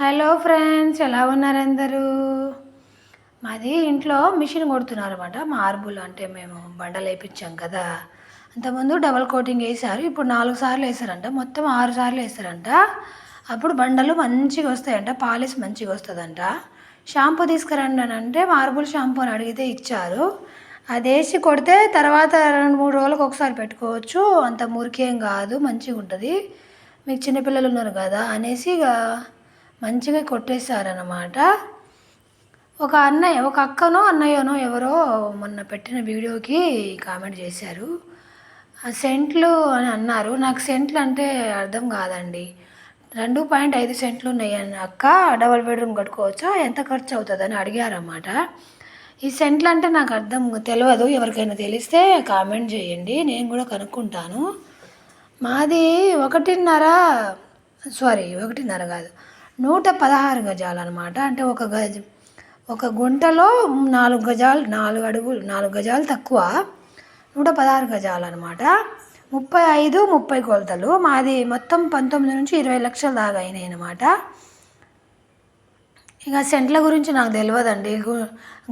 Hello friends, ఎలా ఉన్నారు అందరూ? మాది ఇంట్లో మిషన్ కొడుతున్నారన్నమాట. మార్బుల్ అంటే మేము బండలు వేయించాం కదా. అంతకుముందు డబల్ కోటింగ్ వేసారు, ఇప్పుడు 4 సార్లు వేసారంట. మొత్తం 6 సార్లు వేసారంట. అప్పుడు బండలు మంచిగా వస్తాయంట, పాలిష్ మంచిగా వస్తుందంట. షాంపూ తీసుకురండి అని అంటే మార్బుల్ షాంపూ అని అడిగితే ఇచ్చారు. అది వేసి కొడితే తర్వాత 2-3 రోజులకు ఒకసారి పెట్టుకోవచ్చు, అంత మురికేం కాదు, మంచిగా ఉంటుంది. మీకు చిన్నపిల్లలు ఉన్నారు కదా అనేసి ఇక మంచిగా కొట్టేశారనమాట. ఒక అక్కనో అన్నయ్యనో ఎవరో మొన్న పెట్టిన వీడియోకి కామెంట్ చేశారు. సెంట్లు అని అన్నారు. నాకు సెంట్లు అంటే అర్థం కాదండి. 2.5 సెంట్లు ఉన్నాయని అక్క, డబల్ బెడ్రూమ్ కట్టుకోవచ్చా, ఎంత ఖర్చు అవుతుందని అడిగారన్నమాట. ఈ సెంట్లు అంటే నాకు అర్థం తెలియదు. ఎవరికైనా తెలిస్తే కామెంట్ చేయండి, నేను కూడా కనుక్కుంటాను. మాది 1.5 కాదు, 116 గజాలు అనమాట. అంటే ఒక గుంటలో 4 గజాలు, 4 గజాలు తక్కువ, 116 గజాలు అనమాట. 35-30 కొలతలు. మాది మొత్తం 19 నుంచి 20 లక్షల దాకా అయినాయి అనమాట. ఇక సెంట్ల గురించి నాకు తెలియదండి.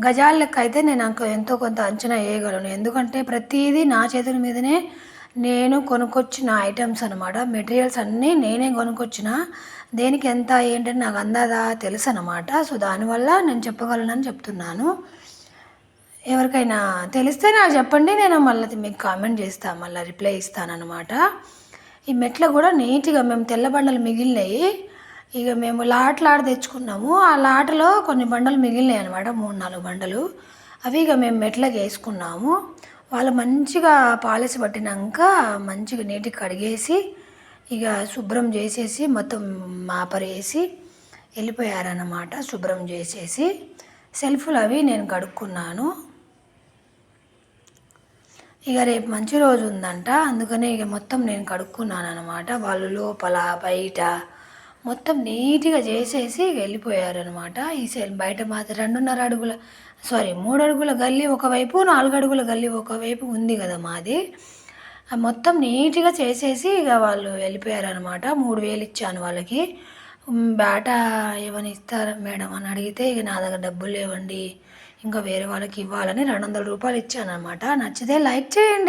గజాల లెక్క అయితే నేను ఎంతో కొంత అంచనా వేయగలను. ఎందుకంటే ప్రతిదీ నా చేతుల మీదనే నేను కొనుక్కొచ్చిన ఐటమ్స్ అనమాట. మెటీరియల్స్ అన్నీ నేనే కొనుక్కొచ్చిన. దేనికి ఎంత ఏంటని నాకు అందాదా తెలుసు అనమాట. సో దానివల్ల నేను చెప్పగలనని చెప్తున్నాను. ఎవరికైనా తెలిస్తే నాకు చెప్పండి, నేను మళ్ళీ మీకు కామెంట్ చేస్తాను, మళ్ళీ రిప్లై ఇస్తానన్నమాట. ఈ మెట్లు కూడా నీట్గా, మేము తెల్ల బండలు మిగిలినాయి, ఇక మేము లాట్లాడి తెచ్చుకున్నాము. ఆ లాటలో కొన్ని బండలు మిగిలినాయి అనమాట, 3-4 బండలు. అవి ఇక మేము మెట్లకి వేసుకున్నాము. వాళ్ళు మంచిగా పాలిష్ పట్టినాక మంచిగా నీట్గా కడిగేసి ఇక శుభ్రం చేసేసి మొత్తం మాపరేసి వెళ్ళిపోయారన్నమాట. శుభ్రం చేసేసి సెల్ఫ్లు అవి నేను కడుక్కున్నాను. ఇక రేపు మంచి రోజు ఉందంట, అందుకనే ఇక మొత్తం నేను కడుక్కున్నాను అనమాట. వాళ్ళు లోపల బయట మొత్తం నీట్గా చేసేసి వెళ్ళిపోయారనమాట. ఈ బయట మాత్రం 3 అడుగుల గల్లీ ఒకవైపు, 4 అడుగుల గల్లీ ఒకవైపు ఉంది కదా మాది. మొత్తం నీట్గా చేసేసి ఇక వాళ్ళు వెళ్ళిపోయారనమాట. 3,000 ఇచ్చాను వాళ్ళకి. బేటా ఏమైనా ఇస్తారా మేడం అని అడిగితే ఇక నా దగ్గర డబ్బులు లేవండి, ఇంకా వేరే వాళ్ళకి ఇవ్వాలని 200 రూపాయలు ఇచ్చాను అనమాట. నచ్చితే లైక్ చేయండి.